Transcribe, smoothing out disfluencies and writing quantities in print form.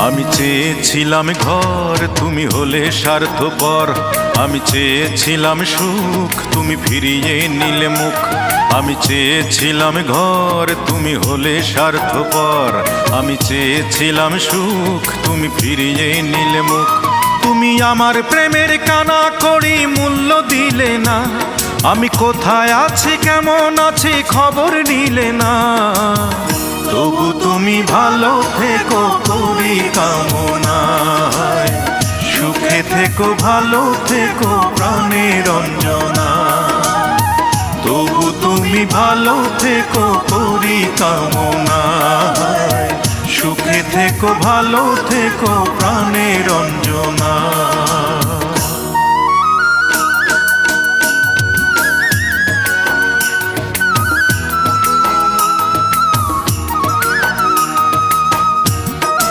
আমি চেয়েছিলাম ঘর, তুমি হলে স্বার্থপর। আমি চেয়েছিলাম সুখ, তুমি ফিরিয়ে নিলে মুখ। আমি চেয়েছিলাম ঘর, তুমি হলে স্বার্থপর। আমি চেয়েছিলাম সুখ, তুমি ফিরিয়ে নিলে মুখ। তুমি আমার প্রেমের কানা করি মূল্য দিলে না। আমি কোথায় আছি কেমন আছি খবর নিলে না। তবু তুমি ভালো থেকো করি কামনায়। সুখে থেকো ভালো থেকো প্রাণের অঞ্জনা। তবু তুমি ভালো থেকো করি কামনায়। সুখে থেকো ভালো থেকো প্রাণের অঞ্জনা।